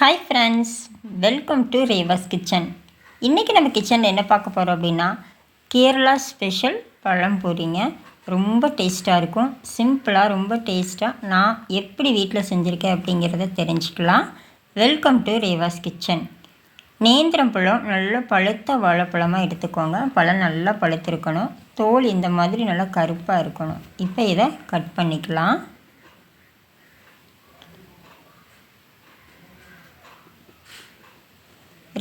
Hi friends, welcome to Reva's kitchen. இன்றைக்கி நம்ம கிச்சனில் என்ன பார்க்க போகிறோம் அப்படின்னா, கேரளா ஸ்பெஷல் பழம்பொரிங்க. ரொம்ப டேஸ்ட்டாக இருக்கும். சிம்பிளாக ரொம்ப டேஸ்ட்டாக நான் எப்படி வீட்டில் செஞ்சுருக்கேன் அப்படிங்கிறத தெரிஞ்சுக்கலாம். Welcome to Reva's kitchen. நேந்திரம் பழம் நல்லா பழுத்த வாழைப்பழமாக எடுத்துக்கோங்க. பழம் நல்லா பழுத்திருக்கணும். தோல் இந்த மாதிரி நல்லா கருப்பாக இருக்கணும். இப்போ இதை கட் பண்ணிக்கலாம்.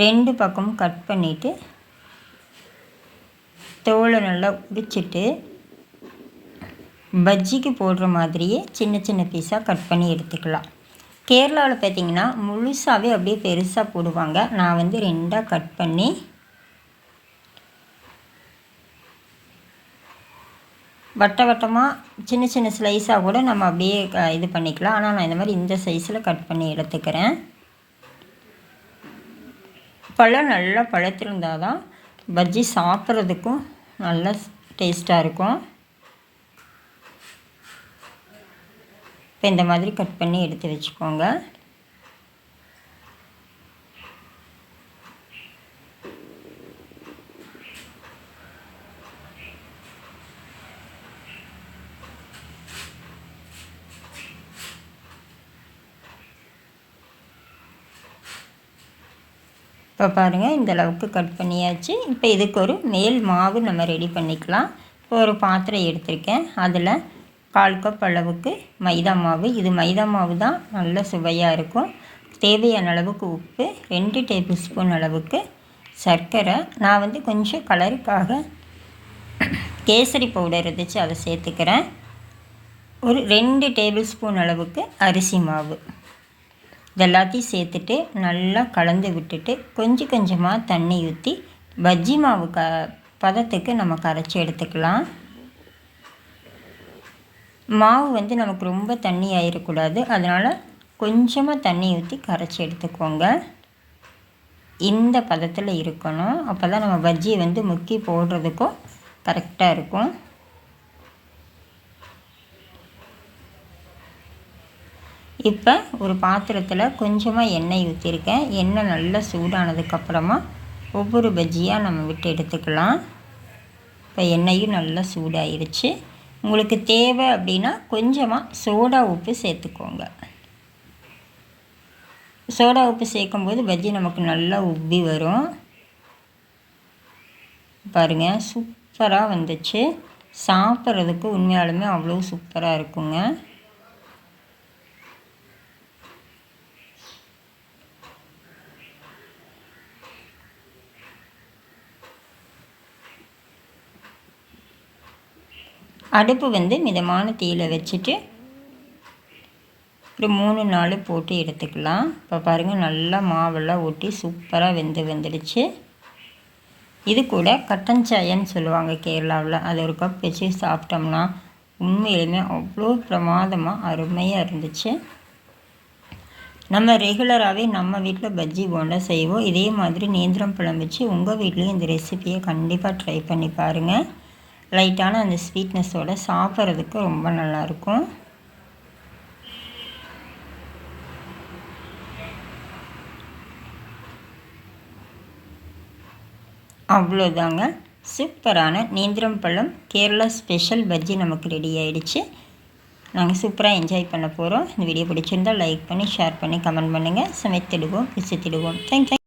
ரெண்டு பக்கமும் கட் பண்ணிவிட்டு தோலை நல்லா உரிச்சிட்டு பஜ்ஜிக்கு போடுற மாதிரியே சின்ன சின்ன பீஸாக கட் பண்ணி எடுத்துக்கலாம். கேரளாவில் பார்த்திங்கன்னா முழுசாகவே அப்படியே பெருசாக போடுவாங்க. நான் வந்து ரெண்டாக கட் பண்ணி வட்டமாக சின்ன சின்ன ஸ்லைஸாக கூட நம்ம அப்படியே இது பண்ணிக்கலாம். ஆனால் நான் இந்த மாதிரி இந்த சைஸில் கட் பண்ணி எடுத்துக்கிறேன். பழம் நல்லா பழுத்திருந்தால் தான் பஜ்ஜி சாப்பிட்றதுக்கும் நல்லா டேஸ்ட்டாக இருக்கும். இப்போ இந்த மாதிரி கட் பண்ணி எடுத்து வச்சுக்கோங்க. இப்போ பாருங்கள், இந்த அளவுக்கு கட் பண்ணியாச்சு. இப்போ இதுக்கு ஒரு மேல் மாவு நம்ம ரெடி பண்ணிக்கலாம். இப்போ ஒரு பாத்திரம் எடுத்திருக்கேன். அதில் 1/4 கப் அளவுக்கு மைதா மாவு. இது மைதா மாவு தான் நல்ல சுவையாக இருக்கும். தேவையான அளவுக்கு உப்பு, 2 டேபிள் ஸ்பூன் அளவுக்கு சர்க்கரை. நான் வந்து கொஞ்சம் கலருக்காக கேசரி பவுடர் இருந்துச்சு, அதை சேர்த்துக்கிறேன். ஒரு 2 டேபிள் ஸ்பூன் அளவுக்கு அரிசி மாவு. இதெல்லாத்தையும் சேர்த்துட்டு நல்லா கலந்து விட்டுட்டு கொஞ்சம் கொஞ்சமாக தண்ணி ஊற்றி பஜ்ஜி மாவு பதத்துக்கு நம்ம கரைச்சி எடுத்துக்கலாம். மாவு வந்து நமக்கு ரொம்ப தண்ணி ஆகிடக்கூடாது, அதனால் கொஞ்சமாக தண்ணி ஊற்றி கரைச்சி எடுத்துக்கோங்க. இந்த பதத்தில் இருக்கணும். அப்போ தான் நம்ம பஜ்ஜியை வந்து முக்கி போடுறதுக்கும் கரெக்டாக இருக்கும். இப்போ ஒரு பாத்திரத்தில் கொஞ்சமாக எண்ணெய் ஊற்றிருக்கேன். எண்ணெய் நல்லா சூடானதுக்கப்புறமா ஒவ்வொரு பஜ்ஜியாக நம்ம விட்டு எடுத்துக்கலாம். இப்போ எண்ணெயும் நல்லா சூடாயிருச்சு. உங்களுக்கு தேவை அப்படின்னா கொஞ்சமாக சோடா உப்பு சேர்த்துக்கோங்க. சோடா உப்பு சேர்க்கும்போது பஜ்ஜி நமக்கு நல்லா உப்பி வரும். பாருங்கள், சூப்பராக வந்துச்சு. சாப்பிட்றதுக்கு உண்மையாலுமே அவ்வளோ சூப்பராக இருக்குங்க. அடுப்பு வந்து மிதமான தீயில் வச்சுட்டு ஒரு 3-4 போட்டு எடுத்துக்கலாம். இப்போ பாருங்கள், நல்லா மாவெல்லாம் ஊட்டி சூப்பராக வந்துடுச்சு. இது கூட கட்டன் சாயன்னு சொல்லுவாங்க கேரளாவில். அது ஒரு கப் வச்சு சாப்பிட்டோம்னா உண்மையிலுமே அவ்வளோ பிரமாதமாக அருமையாக இருந்துச்சு. நம்ம ரெகுலராகவே நம்ம வீட்டில் பஜ்ஜி போண்டா செய்வோம். இதே மாதிரி நேந்திரம் பழம் வச்சு உங்கள் வீட்லேயும் இந்த ரெசிபியை கண்டிப்பாக ட்ரை பண்ணி பாருங்கள். லைட்டான அந்த ஸ்வீட்னஸோடு சாப்பிட்றதுக்கு ரொம்ப நல்லாயிருக்கும். அவ்வளோதாங்க, சூப்பரான நேந்திரம் பழம் கேரளா ஸ்பெஷல் பஜ்ஜி நமக்கு ரெடி ஆகிடுச்சு. நாங்கள் சூப்பராக என்ஜாய் பண்ண போகிறோம். இந்த வீடியோ பிடிச்சிருந்தால் லைக் பண்ணி, ஷேர் பண்ணி, கமெண்ட் பண்ணுங்கள். சமைத்திடுவோம், ருசித்திடுவோம். தேங்க்யூ.